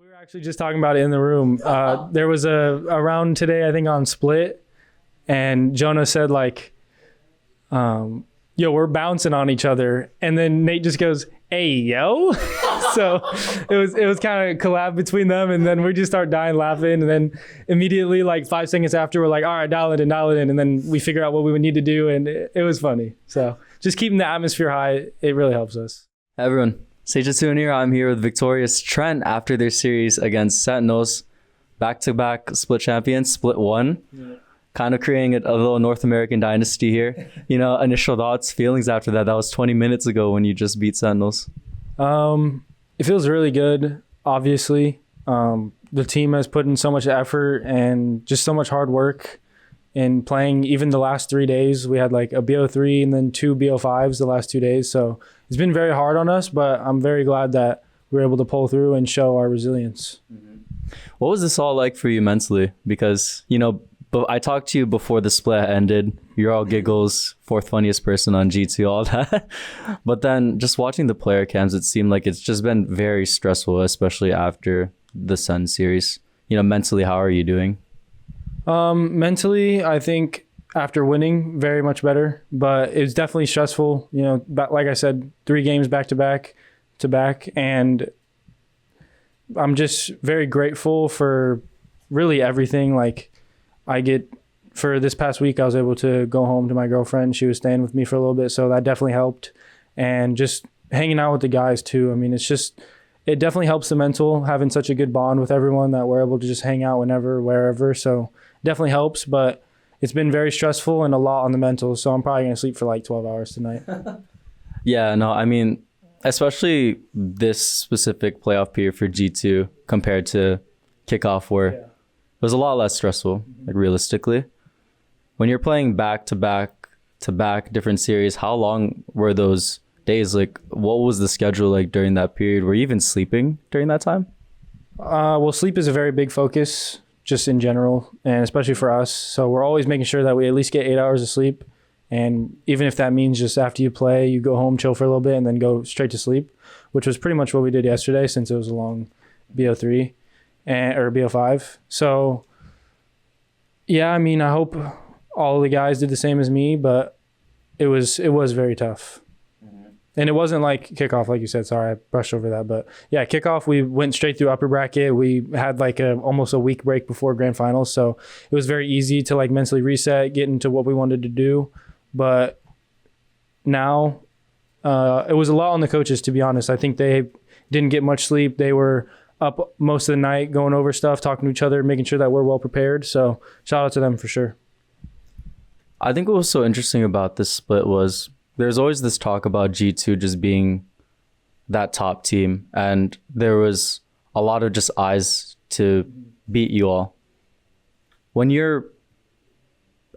were actually just talking about it in the room. There was a round today, I think, on Split, and Jonah said like, "Yo, we're bouncing on each other," and then Nate just goes, "Hey, yo." So it was kind of collab between them, and then we just start dying laughing, and then immediately like 5 seconds after, we're like, "All right, dial it in," and then we figure out what we would need to do, and it was funny. So just keeping the atmosphere high, it really helps us. Hey everyone, G2 here. I'm here with victorious Trent after their series against Sentinels, back-to-back split champions, split one. Yeah. Kind of creating a little North American dynasty here. You know, initial thoughts, feelings after that. That was 20 minutes ago when you just beat Sentinels. It feels really good, obviously. The team has put in so much effort and just so much hard work in playing. Even the last 3 days, we had like a BO3 and then 2 BO5s the last 2 days. So it's been very hard on us, but I'm very glad that we were able to pull through and show our resilience. Mm-hmm. What was this all like for you mentally? Because, you know, but I talked to you before the split ended. You're all giggles, fourth funniest person on G2, all that. But then just watching the player cams, it seemed like it's just been very stressful, especially after the Sun series. You know, mentally, how are you doing? Mentally, I think after winning, very much better. But it was definitely stressful. You know, like I said, 3 games back to back. And I'm just very grateful for really everything. Like, for this past week, I was able to go home to my girlfriend. She was staying with me for a little bit, so that definitely helped. And just hanging out with the guys too. I mean, it definitely helps the mental, having such a good bond with everyone that we're able to just hang out whenever, wherever. So definitely helps, but it's been very stressful and a lot on the mental. So I'm probably going to sleep for like 12 hours tonight. Yeah, no, I mean, especially this specific playoff period for G2 compared to kickoff where it was a lot less stressful, like realistically. When you're playing back-to-back different series, how long were those days? Like, what was the schedule like during that period? Were you even sleeping during that time? Well, sleep is a very big focus just in general, and especially for us. So we're always making sure that we at least get 8 hours of sleep. And even if that means just after you play, you go home, chill for a little bit, and then go straight to sleep, which was pretty much what we did yesterday since it was a long BO3. Or BO5. So yeah, I mean, I hope all the guys did the same as me, but it was very tough. Mm-hmm. And it wasn't like kickoff, like you said. Sorry, I brushed over that. But yeah, kickoff, we went straight through upper bracket. We had like almost a week break before grand finals. So it was very easy to like mentally reset, get into what we wanted to do. But now it was a lot on the coaches, to be honest. I think they didn't get much sleep. They were up most of the night going over stuff, talking to each other, making sure that we're well prepared. So shout out to them for sure. I think what was so interesting about this split was there's always this talk about G2 just being that top team, and there was a lot of just eyes to beat you all. When you're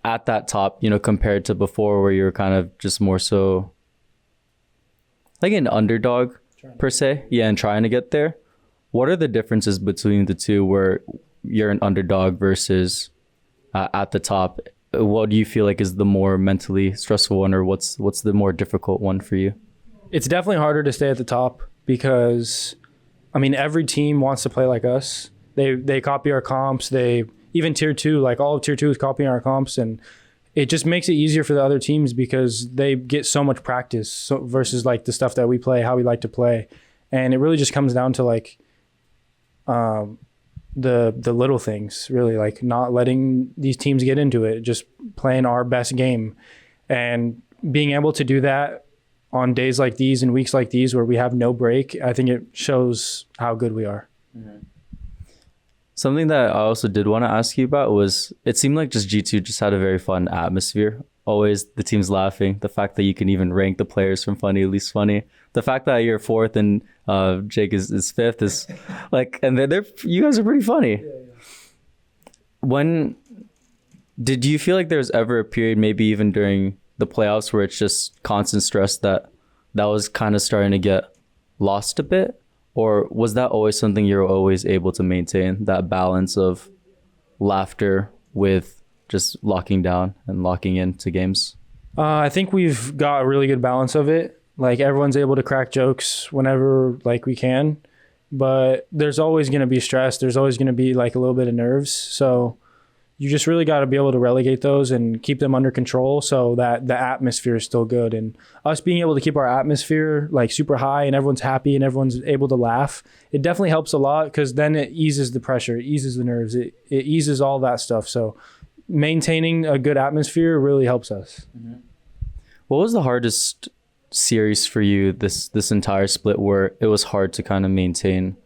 at that top, you know, compared to before where you're kind of just more so like an underdog per se, and trying to get there. What are the differences between the two where you're an underdog versus at the top? What do you feel like is the more mentally stressful one, or what's the more difficult one for you? It's definitely harder to stay at the top because, I mean, every team wants to play like us. They copy our comps. Even tier 2, like all of tier 2 is copying our comps, and it just makes it easier for the other teams because they get so much practice versus like the stuff that we play, how we like to play. And it really just comes down to like, the little things, really, like not letting these teams get into it, just playing our best game, and being able to do that on days like these and weeks like these where we have no break. I think it shows how good we are. Mm-hmm. Something that I also did want to ask you about was it seemed like just G2 just had a very fun atmosphere. Always the team's laughing. The fact that you can even rank the players from funny, least funny. The fact that you're 4th and Jake is 5th is like, and you guys are pretty funny. Yeah. When did you feel like there was ever a period, maybe even during the playoffs, where it's just constant stress that was kind of starting to get lost a bit? Or was that always something you're always able to maintain, that balance of laughter with just locking down and locking into games? I think we've got a really good balance of it. Like everyone's able to crack jokes whenever like we can. but there's always going to be stress. There's always going to be like a little bit of nerves. So you just really got to be able to relegate those and keep them under control so that the atmosphere is still good. And us being able to keep our atmosphere like super high and everyone's happy and everyone's able to laugh, it definitely helps a lot because then it eases the pressure, it eases the nerves, it eases all that stuff. So maintaining a good atmosphere really helps us. What was the hardest series for you this entire split where it was hard to kind of maintain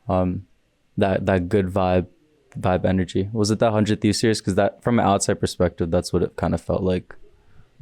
that good vibe energy? Was it that 100 Thieves series? Because that, from an outside perspective, that's what it kind of felt like.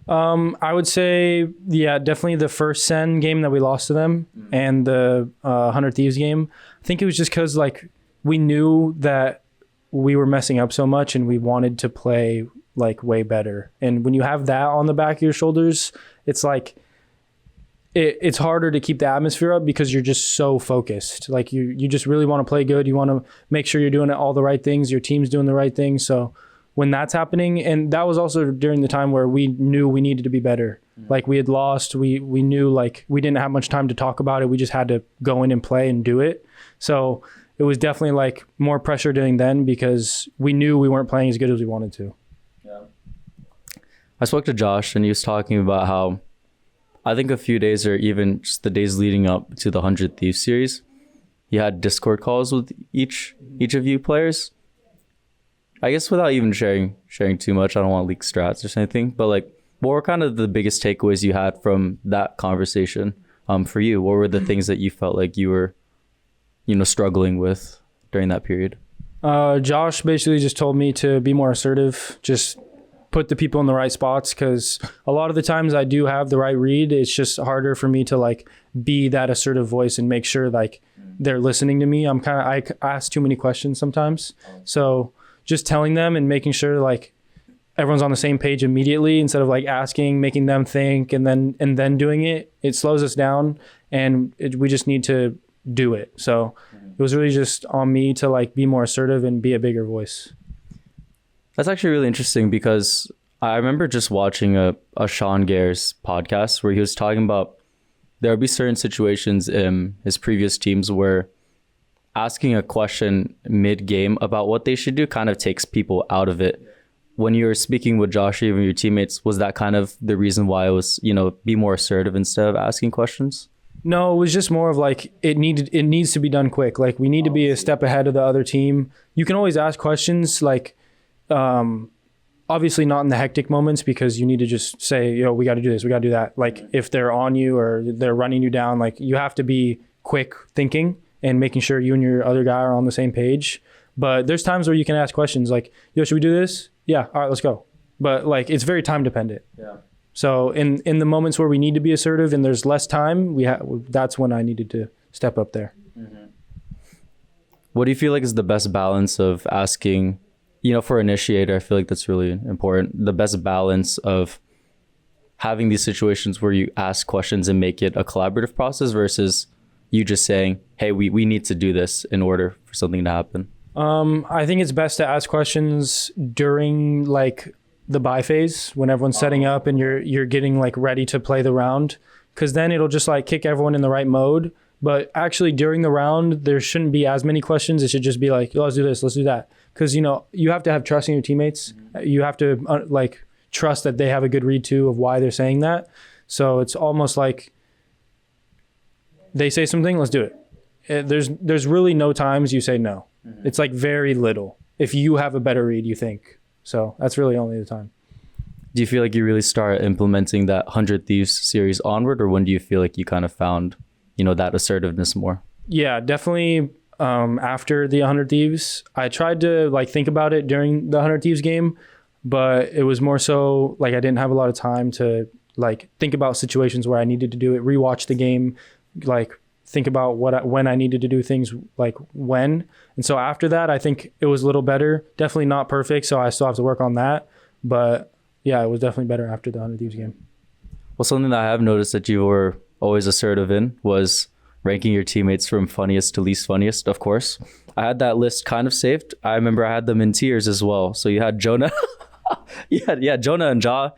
I would say, yeah, definitely the first Sen game that we lost to them and the 100 Thieves game. I think it was just because like we knew that we were messing up so much and we wanted to play like way better. And when you have that on the back of your shoulders, it's like it's harder to keep the atmosphere up because you're just so focused. Like you just really want to play good. You want to make sure you're doing all the right things. Your team's doing the right things. So when that's happening, and that was also during the time where we knew we needed to be better. Like we had lost, we knew like we didn't have much time to talk about it. We just had to go in and play and do it. So it was definitely like more pressure during then because we knew we weren't playing as good as we wanted to. Yeah. I spoke to Josh and he was talking about how I think a few days or even just the days leading up to the 100 Thieves series, he had Discord calls with each of you players. I guess without even sharing too much, I don't want to leak strats or anything, but like, what were kind of the biggest takeaways you had from that conversation for you? What were the things that you felt like you were, struggling with during that period? Josh basically just told me to be more assertive, just put the people in the right spots, because a lot of the times I do have the right read. It's just harder for me to like be that assertive voice and make sure like they're listening to me. I ask too many questions sometimes. So just telling them and making sure like everyone's on the same page immediately instead of like asking, making them think and then doing it, it slows us down and we just need to do it. So it was really just on me to like be more assertive and be a bigger voice. That's actually really interesting because I remember just watching a Sean Gare's podcast where he was talking about there would be certain situations in his previous teams where asking a question mid-game about what they should do kind of takes people out of it. When you were speaking with Josh, even your teammates, was that kind of the reason why it was, be more assertive instead of asking questions? No, it was just more of like it needs to be done quick. Like we need to be a step ahead of the other team. You can always ask questions like obviously not in the hectic moments because you need to just say, we got to do this, we got to do that. Like if they're on you or they're running you down, like you have to be quick thinking and making sure you and your other guy are on the same page. But there's times where you can ask questions like, should we do this? Yeah, all right, let's go. But like it's very time dependent. Yeah. So in the moments where we need to be assertive and there's less time, that's when I needed to step up there. Mm-hmm. What do you feel like is the best balance of asking, for initiator? I feel like that's really important. The best balance of having these situations where you ask questions and make it a collaborative process versus you just saying, hey, we need to do this in order for something to happen. I think it's best to ask questions during like the buy phase when everyone's setting up and you're getting like ready to play the round, because then it'll just like kick everyone in the right mode. But actually during the round, there shouldn't be as many questions. It should just be like, let's do this, let's do that. Because, you have to have trust in your teammates. You have to like trust that they have a good read too of why they're saying that. So it's almost like they say something, let's do it. There's really no times you say no. Mm-hmm. It's like very little. If you have a better read, you think. So that's really only the time. Do you feel like you really start implementing that 100 Thieves series onward, or when do you feel like you kind of found, that assertiveness more? Yeah, definitely after the 100 Thieves. I tried to like think about it during the 100 Thieves game, but it was more so like I didn't have a lot of time to like think about situations where I needed to do it, rewatch the game, like think about when I needed to do things like when. And so after that, I think it was a little better. Definitely not perfect, so I still have to work on that. But yeah, it was definitely better after the 100 Thieves game. Well, something that I have noticed that you were always assertive in was ranking your teammates from funniest to least funniest, of course. I had that list kind of saved. I remember I had them in tiers as well. So you had Jonah. Jonah and Ja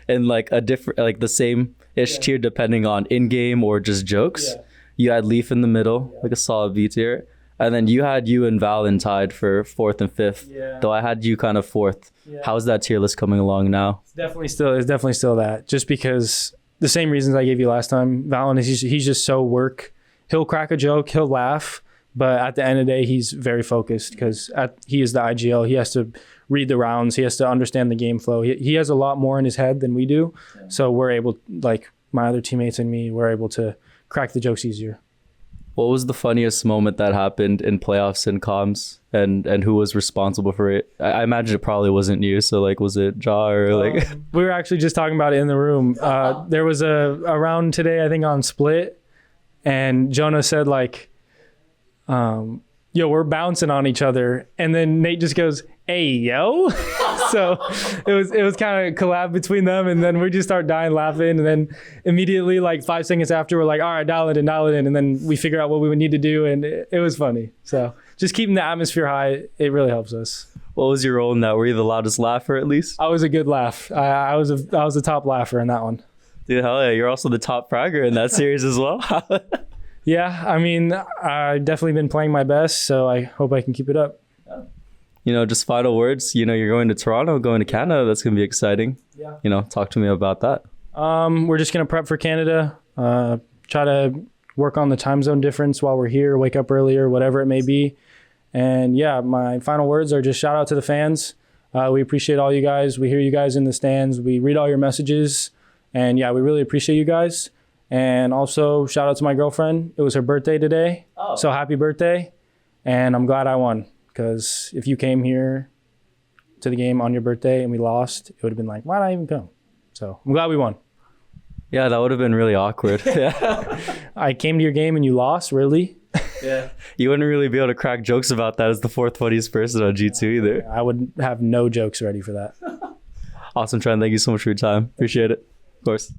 in like a different, like the same-ish tier depending on in-game or just jokes. Yeah. You had Leaf in the middle, like a solid B tier. And then you had you and Valen tied for 4th and 5th. Yeah. Though I had you kind of 4th. Yeah. How's that tier list coming along now? It's definitely still that. Just because the same reasons I gave you last time. Valen he's just so work. He'll crack a joke, he'll laugh, but at the end of the day, he's very focused because he is the IGL. He has to read the rounds. He has to understand the game flow. He has a lot more in his head than we do. Yeah. So we're able, like my other teammates and me, we're able to crack the jokes easier. What was the funniest moment that happened in playoffs and comms, and who was responsible for it? I imagine it probably wasn't you. So like, was it Ja or like? We were actually just talking about it in the room. There was a round today, I think on Split, and Jonah said like, yo, we're bouncing on each other. And then Nate just goes, hey, yo. So it was kind of a collab between them. And then we just start dying laughing. And then immediately, like 5 seconds after, we're like, all right, dial it in. And then we figure out what we would need to do. And it was funny. So just keeping the atmosphere high, it really helps us. What was your role in that? Were you the loudest laugher at least? I was a good laugh. I was a top laugher in that one. Dude, hell yeah. You're also the top fragger in that series as well. Yeah, I mean, I've definitely been playing my best, so I hope I can keep it up. You know, just final words. You know, you're going to Toronto, going to Canada. That's going to be exciting. Yeah. You know, talk to me about that. We're just going to prep for Canada, try to work on the time zone difference while we're here, wake up earlier, whatever it may be. And yeah, my final words are just shout out to the fans. We appreciate all you guys. We hear you guys in the stands. We read all your messages. And yeah, we really appreciate you guys. And also shout out to my girlfriend. It was her birthday today. Oh. So happy birthday. And I'm glad I won, because if you came here to the game on your birthday and we lost, it would have been like, why did I even come? So I'm glad we won. Yeah, that would have been really awkward. Yeah. I came to your game and you lost, really? Yeah. You wouldn't really be able to crack jokes about that as the 4th funniest person on G2 either. I would have no jokes ready for that. Awesome, Trent. Thank you so much for your time. Appreciate it. Of course.